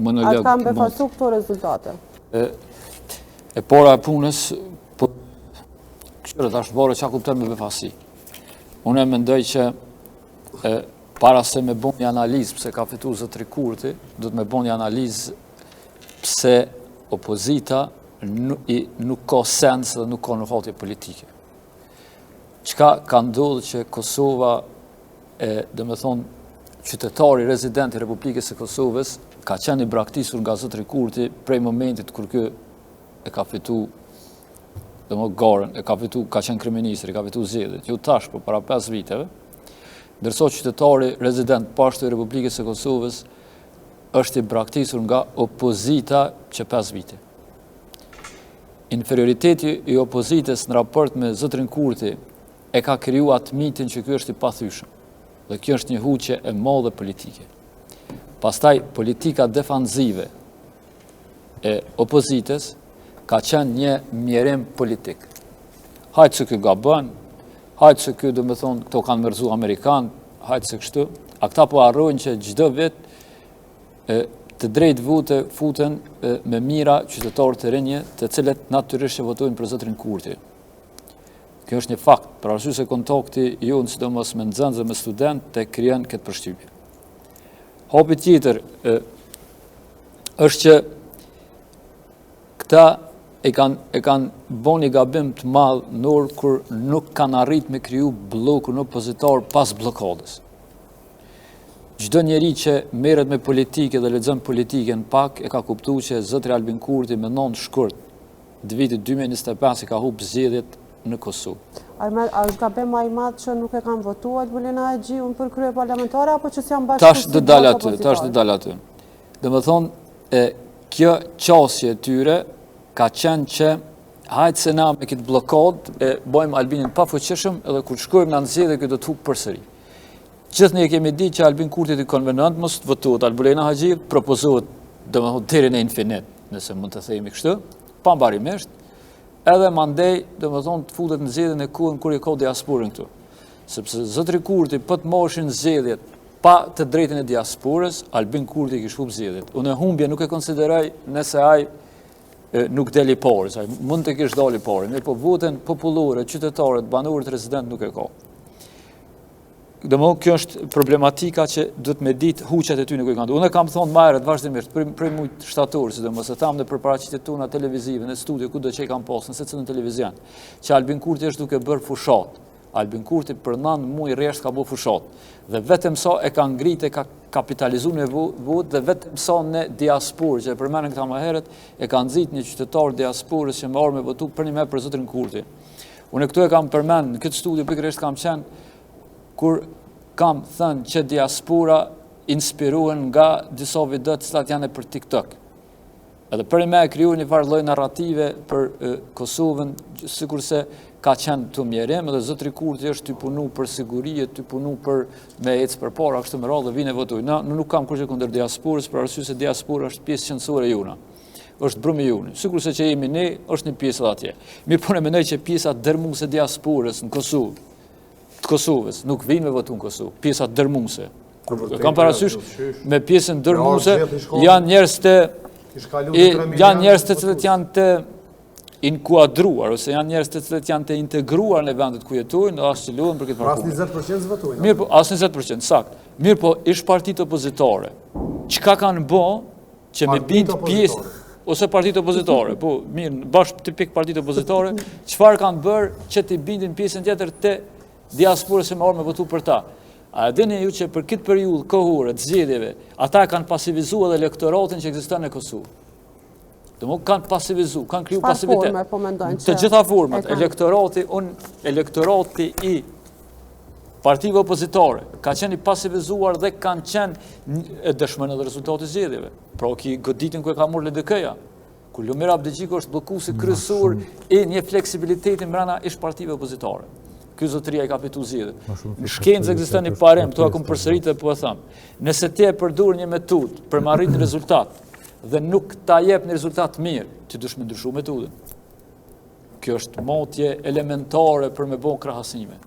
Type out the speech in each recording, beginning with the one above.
monolog. Atë kam befasu këto rezultate. E pora e punës, këshire të ashtë bore që a kuptën me befasi. Unë e mendoj që para se me bon një analizë pëse ka fitu Zotri Kurti, do të me bon një analizë pëse opozita nuk ka sens dhe nuk ka nuhatje politike. Qka ka ndodhë që Kosova, dhe me thonë, qytetari rezidenti Republikës e Kosovës, ka qenë i braktisur nga Zotri Kurti prej momentit kur kë e ka fitu dhe më garën, ka qenë kryeministër, ka fitu zgjedhjet, ju tash për para 5 viteve, ndërsa qytetari rezident pashtu i Republikës së Kosovës është i braktisur nga opozita që 5 vite. Inferioriteti i opozitës në raport me Zotrin Kurti e ka kriju atë mitin që ky është i pathyeshëm. Dhe kjo është një huqe e madhe politike. Pastaj politika defanzive e opozitës ka qenë një mjerim politik. Hajtë se ky gabon, hajtë se ky, do me thonë, këto kanë mërzu Amerikanë, hajtë se kështu, a këta po harrojnë që çdo vit të drejtë vote futen me mira qytetarë të rinje, të cilët natyrisht që votojnë për Zotrin Kurti. Kjo është një fakt, për arsye se kontakti jonë sidomos me nxënës dhe me student të krijon këtë përshtypje. Hapi tjetër është që këta e kanë bën një gabim të madh në orë kur nuk kanë arrit me kriju bllokun opozitar pas bllokadës. Çdo njeri që merret me politikë dhe lexon politikën pak e ka kuptuar që Zotri Albin Kurti me 9 shkurt të vitit 2025 ka humbë zgjedhjet në Kosovë. A është gabim më i madh që nuk e kanë votuar Bulena Agjiun për krye parlamentare apo që s'janë Tash do dal aty. Domethënë kjo qasje e tyre ka qenë që hajtë se na me këtë blokad bëjmë Albinin pa fuqishëm edhe kur shkojmë në zgjedhje kjo do të hupë përsëri. Gjithë ne kemi ditë që Albin Kurti i konvenant mos votohet, Bulena Agji propozohet domethënë deri në infinit, nëse mund të themi kështu, pambarimisht. Edhe mandej, domethënë, të futet në zgjedhjen e kohën kur i ka diasporën këtu. Sepse Zotri Kurti po të moshin zgjedhjet pa të drejtën e diasporës, Albin Kurti kishte humbë zgjedhjet. Unë humbje nuk e konsideroj nëse ai nuk deli parë, ai mund të kishte dalë parë, mirë po votën popullore, qytetarët, banorët, resident nuk e ka. Domethënë kjo është problematika që duhet me ditë huqet e ty në kujkandë. Unë kam thonë më herët vazhdimisht, prej mujt shtator, sidomos e tham në përparaqitjet tona televizive, në studio, kudo që i kam pasur, në secilin televizion, që Albin Kurti është duke bërë fushat. Albin Kurti për 9 muaj rresht ka bërë fushat. Dhe vetëm sa e ka ngritë, e ka kapitalizuar në votë dhe vetëm sa në diasporë, që e përmendën këta më herët, e ka nxit një qytetar diasporës që më me votu për një me për Zotrin Kurti. Unë këtu e kam përmend në këtë studio pikërisht kam qenë kur kam thënë që diaspora inspirohen nga disa video të cilat janë për TikTok. Edhe për me kriju një farë lloj narrative për Kosovën, sikurse ka qenë të mjerim, edhe Zotri Kurti është të punu për sigurie, të punu për me ecë përpara, kështu me radhë dhe vine votoj. Në nuk kam kurrë kundër diasporës, për arsye se diaspora është pjesë qendrore jona. Është brumi joni. Sikurse që jemi ne, është një pjesë atje. Mirë po ne mendoj që pjesa dërmuese e diasporës në Kosovë të Kosovës, nuk vinë me votu në Kosovë, pjesa dërmuese. Kam parasysh me pjesën dërmuese janë njerëz të cilët janë të inkuadruar ose janë njerëz të cilët janë të integruar në vendet ku jetojnë, as që luhen për këtë parë. As 20% votojnë. Mirë po, as 20%, sakt. Mirë po, ish partitë opozitare. Çka kanë bë që me bind pjesë ose partitë opozitare, po mirë, bashkë tipik partitë opozitare, çfarë kanë bërë që të bindin pjesën tjetër të diasporës që me votu për ta. A dini ju që për këtë periudhë kohore të zgjedhjeve, ata kanë pasivizuar edhe elektoratin që ekziston në Kosovë. Domethënë kanë pasivizuar, kanë kriju pasivitet. Të gjitha format, elektorati i partive opozitare ka qenë i pasivizuar dhe kanë qenë dëshmën edhe rezultati i zgjedhjeve. Pra ki goditën ku e ka marrë LDK-ja, ku Lumira Abdixhiku është bllokuesi kryesor i një fleksibiliteti brenda ish partive opozitare. Ky zotëria i ka fitu zgjedhjet. Në shkencë ekziston një parim, këtu akum përsëritë po e them. Nëse ti e përdor një metudë për të arritur një rezultat dhe nuk ta jep një rezultat mirë, ti dush me ndryshu metodën. Kjo është motje elementare për me bën krahasime.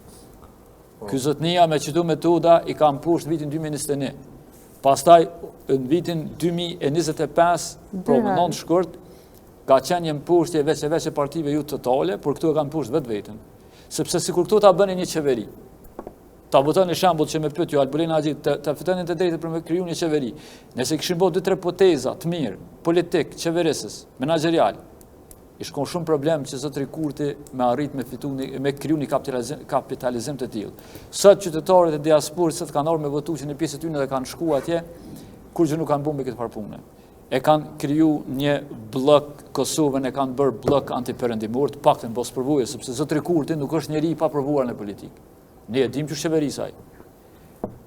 Ky zotënia me çdo metoda i ka mpushtë vitin 2021. Pastaj, në vitin 2025, pro më 9 shkurt, ka qenë një mpurshtje veç e partive ju totale, por këtu e kanë pusht vetë vetën. Sepse si kur këtu ta bëni një qeveri, ta botoni shembull që me pyet ju Albulin Agji të fitonin të drejtë për me kriju një qeveri. Nëse kishin bërë 2-3 poteza të mirë, politik, qeverisës, menaxherial, i shkon shumë problem që zotëri Kurti me arrit me kriju një kapitalizim të tillë. Sot qytetarët e diasporës sot kanë ardhur me votu që në pjesë të tyre dhe kanë shkuar atje, kur që nuk kanë bërë me këtë parpunë. E kanë kriju një blok Kosovën, e kanë bërë blok antiperëndimor, të paktën mos provuje, sepse zotëri Kurti nuk është njeri i pa provuar në politikë. Ne e dim që qeverisaj.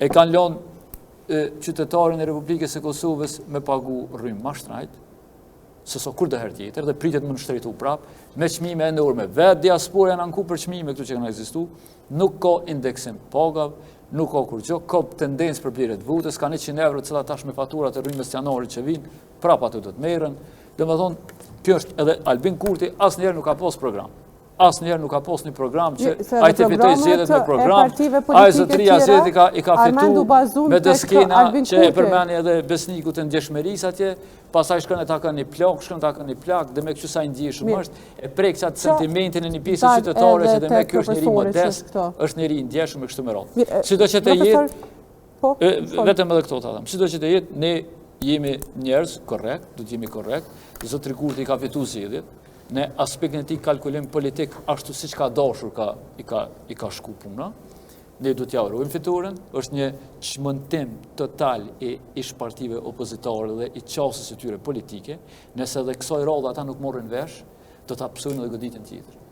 E kanë lënë qytetarin e Republikës së Kosovës me pagu rrymë mashtrajt, sëso kur dhe herë tjetër, dhe pritet më nështëritu prap, me çmime enorme. Vetë diaspora janë anku për çmime këtu që kanë ekzistu, nuk ka indeksim pagav, nuk ka kur gjë, ka tendencë për blerje të votës, ka 100 euro të cilat tash me faturat e rrymës janarit që vinë, prap ato do të merren. Domethënë, kjo është edhe Albin Kurti asnjëherë nuk ka pas program. Asnjëherë nuk ka pas një program që ai të fitoj zgjedhjet me program. Ai zotëria zgjedhjet i ka fitu me të skena që e përmeni edhe besniku të ndjeshmërisë atje, pastaj shkon e takon një plak, dhe me kështu sa i ndjeshëm është, e prek qatë sentimentin e një pjesë qytetare që dhe me kjo është njëri modest, është njëri i ndjeshëm e kështu me radhë. Sido që të jetë, vetëm edhe këto të them, sido që të jetë, ne jemi njerëz korrekt, do të jemi korrekt, zotëri Kurti ka fitu zgjedhjet, në aspektin e tij kalkulim politik ashtu siç ka dashur i ka shku puna. Ne do t'ja urojmë fiturin, është një çmëntim total i ish partive opozitare dhe i qasës së tyre politike, nëse edhe kësaj radhe ata nuk morrin vesh, do ta psojnë edhe goditjen tjetër.